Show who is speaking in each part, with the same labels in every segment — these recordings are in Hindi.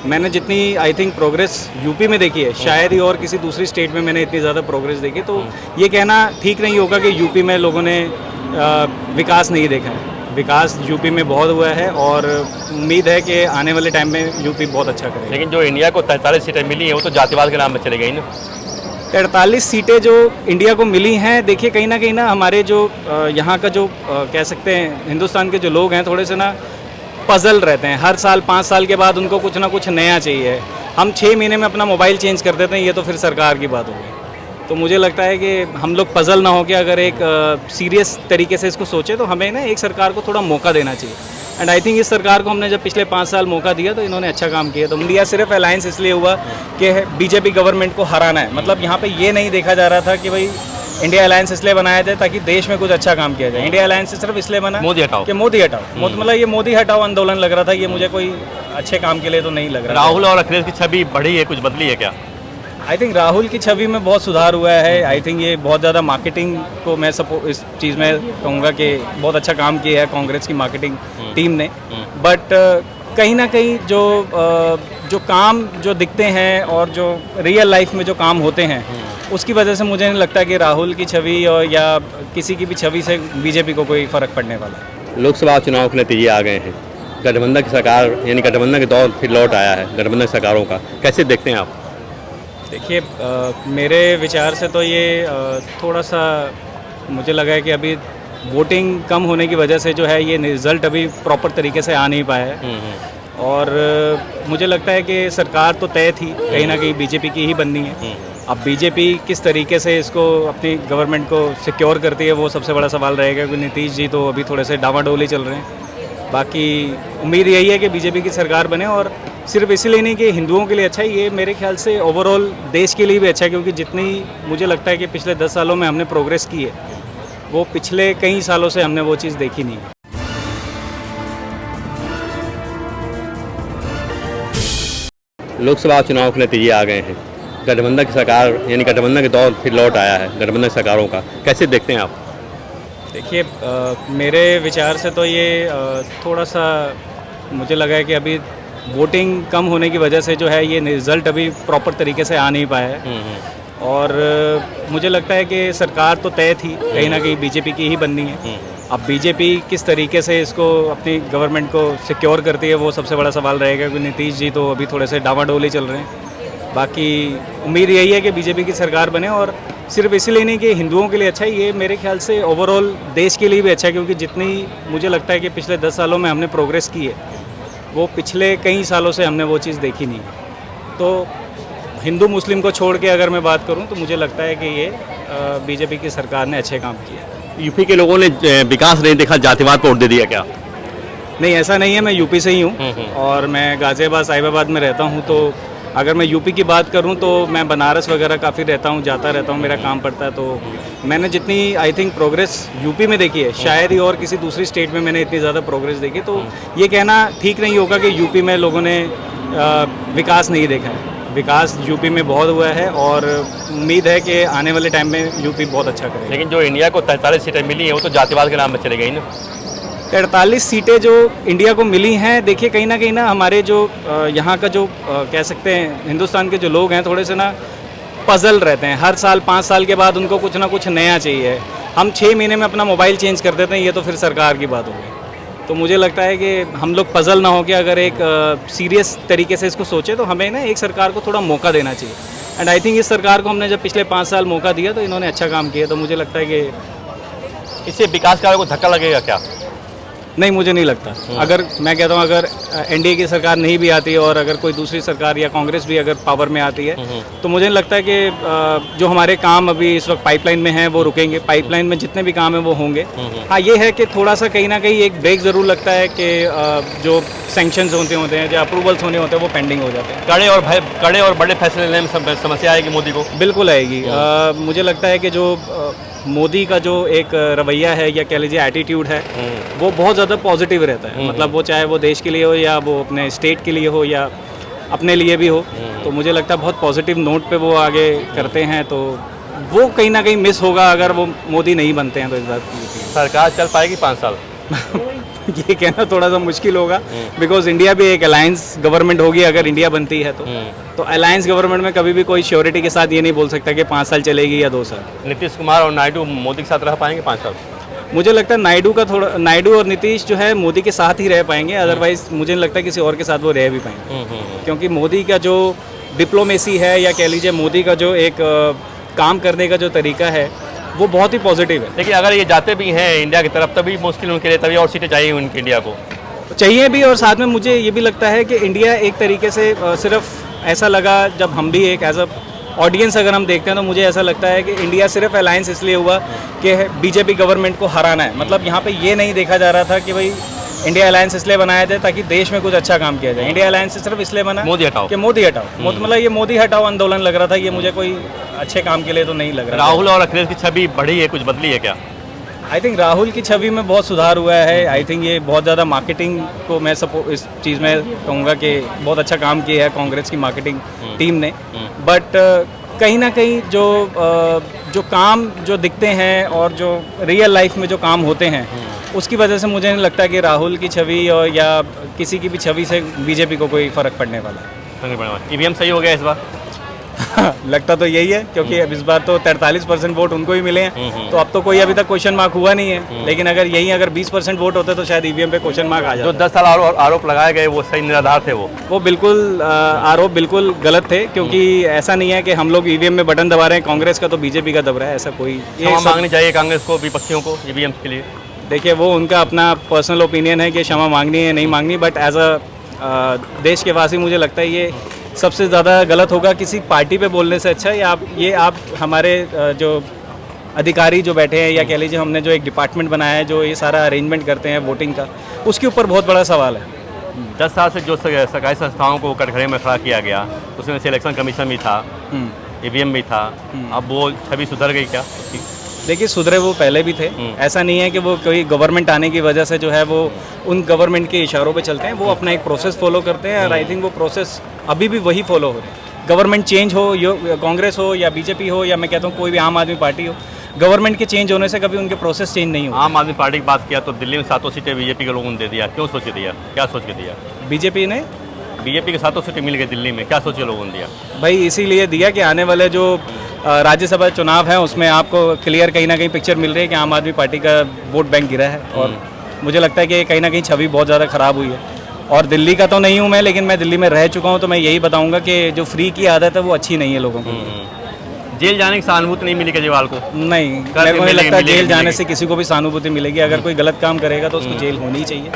Speaker 1: मैंने जितनी आई थिंक प्रोग्रेस यूपी में देखी है, शायद ही और किसी दूसरी स्टेट में मैंने इतनी ज़्यादा प्रोग्रेस देखी। तो ये कहना ठीक नहीं होगा कि यूपी में लोगों ने विकास नहीं देखा है। विकास यूपी में बहुत हुआ है और उम्मीद है कि आने वाले टाइम में यूपी बहुत अच्छा करेगा।
Speaker 2: लेकिन जो इंडिया को 43 सीटें मिली हैं वो तो जातिवाद के नाम में चली गई ना।
Speaker 1: 43 सीटें जो इंडिया को मिली हैं, देखिए कहीं ना हमारे जो यहाँ का जो कह सकते हैं हिंदुस्तान के जो लोग हैं, थोड़े से ना पजल रहते हैं। हर साल 5 साल के बाद उनको कुछ ना कुछ नया चाहिए। हम 6 महीने में अपना मोबाइल चेंज कर देते हैं, ये तो फिर सरकार की बात होगी। तो मुझे लगता है कि हम लोग पजल ना हो के अगर एक सीरियस तरीके से इसको सोचे तो हमें ना एक सरकार को थोड़ा मौका देना चाहिए। एंड आई थिंक इस सरकार को हमने जब पिछले 5 साल मौका दिया तो इन्होंने अच्छा काम किया। तो इंडिया सिर्फ अलायंस इसलिए हुआ कि बीजेपी गवर्नमेंट को हराना है। मतलब यहाँ पे ये नहीं देखा जा रहा था कि भाई इंडिया अलायंस इसलिए बनाया जाए ताकि देश में कुछ अच्छा काम किया जाए। इंडिया अलायंस सिर्फ इसलिए बना
Speaker 2: मोदी हटाओ
Speaker 1: कि मोदी हटाओ। मतलब ये मोदी हटाओ आंदोलन लग रहा था। ये मुझे कोई अच्छे काम के लिए तो नहीं लग रहा।
Speaker 2: राहुल और अखिलेश की छवि बढ़ी है, कुछ बदली है क्या?
Speaker 1: आई थिंक राहुल की छवि में बहुत सुधार हुआ है। आई थिंक ये बहुत ज़्यादा मार्केटिंग को मैं इस चीज़ में कहूँगा कि बहुत अच्छा काम किया है कांग्रेस की मार्केटिंग टीम ने। बट कहीं ना कहीं जो काम जो दिखते हैं और जो रियल लाइफ में जो काम होते हैं उसकी वजह से मुझे नहीं लगता कि राहुल की छवि और या किसी की भी छवि से बीजेपी को कोई फ़र्क पड़ने वाला है।
Speaker 2: लोकसभा चुनाव के नतीजे आ गए हैं। गठबंधन की सरकार यानी गठबंधन के दौर फिर लौट आया है गठबंधन सरकारों का, कैसे देखते हैं आप?
Speaker 1: देखिए मेरे विचार से तो ये थोड़ा सा मुझे लगा है कि अभी वोटिंग कम होने की वजह से जो है ये रिज़ल्ट अभी प्रॉपर तरीके से आ नहीं पाया है। और मुझे लगता है कि सरकार तो तय थी, कहीं ना कहीं बीजेपी की ही बननी है। अब बीजेपी किस तरीके से इसको अपनी गवर्नमेंट को सिक्योर करती है वो सबसे बड़ा सवाल रहेगा, क्योंकि नीतीश जी तो अभी थोड़े से डावाडोल ही चल रहे हैं। बाकी उम्मीद यही है कि बीजेपी की सरकार बने, और सिर्फ इसीलिए नहीं कि हिंदुओं के लिए अच्छा है, ये मेरे ख्याल से ओवरऑल देश के लिए भी अच्छा है। क्योंकि जितनी मुझे लगता है कि पिछले 10 सालों में हमने प्रोग्रेस की है वो पिछले कई सालों से हमने वो चीज़ देखी नहीं है।
Speaker 2: लोकसभा चुनाव के नतीजे आ गए हैं। गठबंधन की सरकार यानी गठबंधन के दौर फिर लौट आया है गठबंधन सरकारों का, कैसे देखते हैं आप?
Speaker 1: देखिए मेरे विचार से तो ये थोड़ा सा मुझे लगा है कि अभी वोटिंग कम होने की वजह से जो है ये रिज़ल्ट अभी प्रॉपर तरीके से आ नहीं पाया है। और मुझे लगता है कि सरकार तो तय थी, कहीं ना कहीं बीजेपी की ही बननी है। अब बीजेपी किस तरीके से इसको अपनी गवर्नमेंट को सिक्योर करती है वो सबसे बड़ा सवाल रहेगा, क्योंकि नीतीश जी तो अभी थोड़े से डावाडोल ही चल रहे हैं। बाकी उम्मीद यही है कि बीजेपी की सरकार बने, और सिर्फ इसीलिए नहीं कि हिंदुओं के लिए अच्छा है, ये मेरे ख्याल से ओवरऑल देश के लिए भी अच्छा है। क्योंकि जितनी मुझे लगता है कि पिछले 10 सालों में हमने प्रोग्रेस की है वो पिछले कई सालों से हमने वो चीज़ देखी नहीं है। तो हिंदू मुस्लिम को छोड़ के अगर मैं बात करूं तो मुझे लगता है कि ये बीजेपी की सरकार ने अच्छे काम किए।
Speaker 2: यूपी के लोगों ने विकास नहीं देखा, जातिवाद पर वोट दे दिया क्या?
Speaker 1: नहीं, ऐसा नहीं है। मैं यूपी से ही हूँ और मैं गाज़ियाबाद साहिबाबाद में रहता हूँ। तो अगर मैं यूपी की बात करूं तो मैं बनारस वगैरह काफ़ी रहता हूं, जाता रहता हूं, मेरा काम पड़ता है। तो मैंने जितनी आई थिंक प्रोग्रेस यूपी में देखी है, शायद ही और किसी दूसरी स्टेट में मैंने इतनी ज़्यादा प्रोग्रेस देखी। तो ये कहना ठीक नहीं होगा कि यूपी में लोगों ने विकास नहीं देखा है। विकास यूपी में बहुत हुआ है और उम्मीद है कि आने वाले टाइम में यूपी बहुत अच्छा करेगा।
Speaker 2: लेकिन जो इंडिया को 43 सीटें मिली हैं वो तो जातिवाद के नाम में चली गई ना।
Speaker 1: 43 सीटें जो इंडिया को मिली हैं, देखिए कहीं ना हमारे जो यहाँ का जो कह सकते हैं हिंदुस्तान के जो लोग हैं, थोड़े से ना पजल रहते हैं। हर साल 5 साल के बाद उनको कुछ ना कुछ नया चाहिए। हम 6 महीने में अपना मोबाइल चेंज कर देते हैं, ये तो फिर सरकार की बात होगी। तो मुझे लगता है कि हम लोग पजल ना हो के अगर एक सीरियस तरीके से इसको सोचे तो हमें ना एक सरकार को थोड़ा मौका देना चाहिए। एंड आई थिंक इस सरकार को हमने जब पिछले 5 साल मौका दिया तो इन्होंने अच्छा काम किया। तो मुझे लगता है कि
Speaker 2: इससे विकास कार्य को धक्का लगेगा क्या?
Speaker 1: नहीं, मुझे नहीं लगता। अगर मैं कहता हूँ अगर एनडीए की सरकार नहीं भी आती और अगर कोई दूसरी सरकार या कांग्रेस भी अगर पावर में आती है तो मुझे नहीं लगता है कि जो हमारे काम अभी इस वक्त पाइपलाइन में हैं वो रुकेंगे। पाइपलाइन में जितने भी काम हैं वो होंगे। हाँ, ये है कि थोड़ा सा कहीं ना कहीं एक ब्रेक ज़रूर लगता है कि जो सैंक्शंस होते हैं, जो अप्रूवल्स होने होते हैं वो पेंडिंग हो जाते हैं।
Speaker 2: कड़े और बड़े फैसले लेने में समस्या आएगी मोदी को?
Speaker 1: बिल्कुल आएगी। मुझे लगता है कि जो मोदी का जो एक रवैया है या कह लीजिए एटीट्यूड है वो बहुत ज़्यादा पॉजिटिव रहता है। मतलब वो चाहे वो देश के लिए हो या वो अपने स्टेट के लिए हो या अपने लिए भी हो, तो मुझे लगता है बहुत पॉजिटिव नोट पे वो आगे करते हैं। तो वो कहीं ना कहीं मिस होगा अगर वो मोदी नहीं बनते हैं तो इस बात की।
Speaker 2: सरकार चल पाएगी 5 साल?
Speaker 1: ये कहना थोड़ा सा मुश्किल होगा, बिकॉज इंडिया भी एक अलायंस गवर्नमेंट होगी अगर इंडिया बनती है तो अलायंस गवर्नमेंट में कभी भी कोई श्योरिटी के साथ ये नहीं बोल सकता कि 5 साल चलेगी या 2 साल।
Speaker 2: नीतीश कुमार और नायडू मोदी के साथ रह पाएंगे 5 साल?
Speaker 1: मुझे लगता है नायडू और नीतीश जो है मोदी के साथ ही रह पाएंगे, अदरवाइज मुझे नहीं लगता किसी और के साथ वो रह भी पाएंगे, क्योंकि मोदी का जो डिप्लोमेसी है या कह लीजिए मोदी का जो एक काम करने का जो तरीका है वो बहुत ही पॉजिटिव है।
Speaker 2: लेकिन अगर ये जाते भी हैं इंडिया की तरफ तभी मुश्किल उनके लिए, तभी और सीटें चाहिए उनकी इंडिया को
Speaker 1: चाहिए भी। और साथ में मुझे ये भी लगता है कि इंडिया एक तरीके से सिर्फ ऐसा लगा जब हम भी एक एज अ ऑडियंस अगर हम देखते हैं तो मुझे ऐसा लगता है कि इंडिया सिर्फ अलायंस इसलिए हुआ कि बीजेपी गवर्नमेंट को हराना है। मतलब यहाँ पे ये नहीं देखा जा रहा था कि भाई इंडिया अलायंस इसलिए बनाया जाए ताकि देश में कुछ अच्छा काम किया जाए। इंडिया अलायंस सिर्फ इसलिए बना
Speaker 2: मोदी हटाओ
Speaker 1: कि मोदी हटाओ, मतलब ये मोदी हटाओ आंदोलन लग रहा था, ये मुझे कोई अच्छे काम के लिए तो नहीं लग रहा।
Speaker 2: राहुल और अखिलेश की छवि बढ़ी है, कुछ बदली है क्या?
Speaker 1: आई थिंक राहुल की छवि में बहुत सुधार हुआ है। आई थिंक ये बहुत ज़्यादा मार्केटिंग को मैं इस चीज़ में कहूँगा कि बहुत अच्छा काम किया है कांग्रेस की मार्केटिंग टीम ने। बट कहीं ना कहीं जो काम जो दिखते हैं और जो रियल लाइफ में जो काम होते हैं उसकी वजह से मुझे नहीं लगता कि राहुल की छवि और या किसी की भी छवि से बीजेपी को कोई फ़र्क पड़ने वाला है।
Speaker 2: ईवीएम सही हो गया इस बार?
Speaker 1: लगता तो यही है, क्योंकि अब इस बार तो 43% वोट उनको ही मिले हैं, तो अब तो कोई अभी तक क्वेश्चन मार्क हुआ नहीं है। लेकिन अगर 20% वोट होते तो शायद ईवीएम पे क्वेश्चन मार्क आ जाता।
Speaker 2: जो 10 साल आरोप लगाए गए वो सही निराधार थे?
Speaker 1: वो बिल्कुल आरोप बिल्कुल गलत थे, क्योंकि ऐसा नहीं है कि हम लोग ईवीएम में बटन दबा रहे हैं कांग्रेस का तो बीजेपी का दब रहा है, ऐसा कोई।
Speaker 2: ये मांगनी चाहिए कांग्रेस को, विपक्षियों को ईवीएम के लिए?
Speaker 1: देखिए वो उनका अपना पर्सनल ओपिनियन है कि क्षमा मांगनी है नहीं मांगनी, बट एज अ देश के वासी मुझे लगता है ये सबसे ज़्यादा गलत होगा किसी पार्टी पे बोलने से अच्छा। आप हमारे जो अधिकारी जो बैठे हैं या कह लीजिए हमने जो एक डिपार्टमेंट बनाया है जो ये सारा अरेंजमेंट करते हैं वोटिंग का, उसके ऊपर बहुत बड़ा सवाल है।
Speaker 2: 10 साल से जो सरकारी संस्थाओं को कटघरे में खड़ा किया गया उसमें से इलेक्शन कमीशन भी था, ईवीएम भी था, अब वो छवि सुधर गई क्या?
Speaker 1: देखिए सुधरे वो पहले भी थे, ऐसा नहीं है कि वो कोई गवर्नमेंट आने की वजह से जो है वो उन गवर्नमेंट के इशारों पे चलते हैं, वो अपना एक प्रोसेस फॉलो करते हैं और आई थिंक वो प्रोसेस अभी भी वही फॉलो हो रहे हैं। गवर्नमेंट चेंज हो, कांग्रेस हो या बीजेपी हो या मैं कहता हूँ कोई भी आम आदमी पार्टी हो, गवर्नमेंट के चेंज होने से कभी उनके प्रोसेस चेंज नहीं हो।
Speaker 2: आम आदमी पार्टी की बात किया तो दिल्ली में 7 सीटें बीजेपी के लोगों ने दे दिया, क्यों सोच के दिया, क्या सोच के दिया? बीजेपी के 7 सीटें मिल गई दिल्ली में, क्या सोच के लोगों ने दिया?
Speaker 1: भाई इसीलिए दिया कि आने वाले जो राज्यसभा चुनाव है उसमें आपको क्लियर कहीं ना कहीं पिक्चर मिल रही है कि आम आदमी पार्टी का वोट बैंक गिरा है, और मुझे लगता है कि कहीं ना कहीं छवि बहुत ज़्यादा ख़राब हुई है। और दिल्ली का तो नहीं हूँ मैं, लेकिन मैं दिल्ली में रह चुका हूँ, तो मैं यही बताऊँगा कि जो फ्री की आदत है वो अच्छी नहीं है लोगों को।
Speaker 2: जेल जाने की सहानुभूति नहीं मिली केजरीवाल को?
Speaker 1: नहीं, मेरे को नहीं लगता जेल जाने से किसी को भी सहानुभूति मिलेगी। अगर कोई गलत काम करेगा तो उसको जेल होनी ही चाहिए।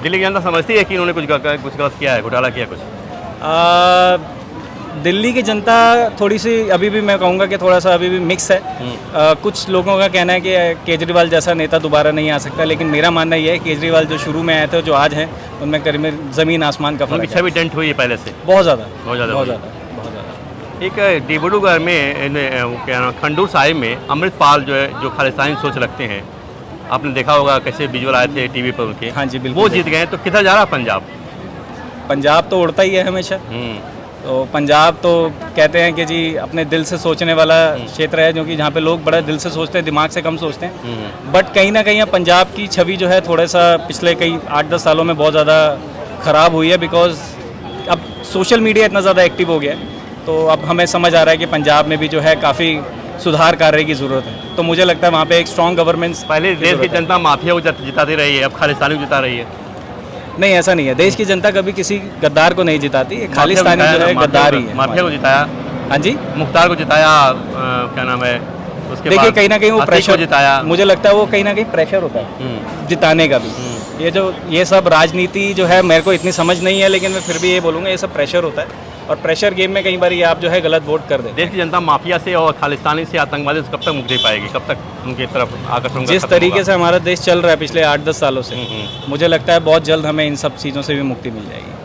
Speaker 2: दिल्ली की जनता समझती है कि उन्होंने कुछ गलत किया है, घोटाला किया कुछ?
Speaker 1: दिल्ली की जनता थोड़ी सी अभी भी मैं कहूँगा कि थोड़ा सा अभी भी मिक्स है। कुछ लोगों का कहना है कि केजरीवाल जैसा नेता दोबारा नहीं आ सकता, लेकिन मेरा मानना यह है केजरीवाल जो शुरू में आए थे जो आज हैं उनमें करीब ज़मीन आसमान का फर्क है।
Speaker 2: छवि डेंट हुई है पहले से
Speaker 1: बहुत ज़्यादा।
Speaker 2: एक डिब्रूगढ़ में क्या नाम खंडूर साहिब में अमृतपाल जो है जो खालिस्तानी सोच रखते हैं, आपने देखा होगा कैसे विजुअल आए थे टीवी पर उनके।
Speaker 1: हाँ जी बिल्कुल।
Speaker 2: वो जीत गए, तो किधर जा रहा पंजाब?
Speaker 1: पंजाब तो उड़ता ही है हमेशा। तो पंजाब तो कहते हैं कि जी अपने दिल से सोचने वाला क्षेत्र है, क्योंकि जहाँ पे लोग बड़ा दिल से सोचते हैं, दिमाग से कम सोचते हैं। बट कहीं ना कहीं पंजाब की छवि जो है थोड़ा सा पिछले कई 8-10 सालों में बहुत ज़्यादा ख़राब हुई है, बिकॉज अब सोशल मीडिया इतना ज़्यादा एक्टिव हो गया है, तो अब हमें समझ आ रहा है कि पंजाब में भी जो है काफ़ी सुधार कार्य की ज़रूरत है। तो मुझे लगता है वहाँ पे एक स्ट्रॉन्ग गवर्नेंस।
Speaker 2: पहले देश की जनता माफिया को जिताती रही है, अब खालिस्तानी को जिता रही है।
Speaker 1: नहीं, ऐसा नहीं है। देश की जनता कभी किसी गद्दार को नहीं जिताती, खालिस्तानी जो है गद्दार ही है।
Speaker 2: माफिया को जिताया। हाँ जी, मुख्तार को जिताया, क्या नाम है उसके
Speaker 1: देखिए कहीं ना कहीं वो प्रेशर
Speaker 2: जिताया।
Speaker 1: मुझे लगता है वो कहीं ना कहीं प्रेशर होता है जिताने का भी। ये सब राजनीति जो है मेरे को इतनी समझ नहीं है, लेकिन मैं फिर भी ये बोलूँगा ये सब प्रेशर होता है, और प्रेशर गेम में कई बार ये आप जो है गलत वोट कर दें।
Speaker 2: देश की जनता माफिया से और खालिस्तानी से, आतंकवादी से कब तक मुक्ति पाएगी, कब तक उनकी तरफ आकर्षण?
Speaker 1: जिस तरीके से हमारा देश चल रहा है पिछले 8-10 सालों से, मुझे लगता है बहुत जल्द हमें इन सब चीज़ों से भी मुक्ति मिल जाएगी।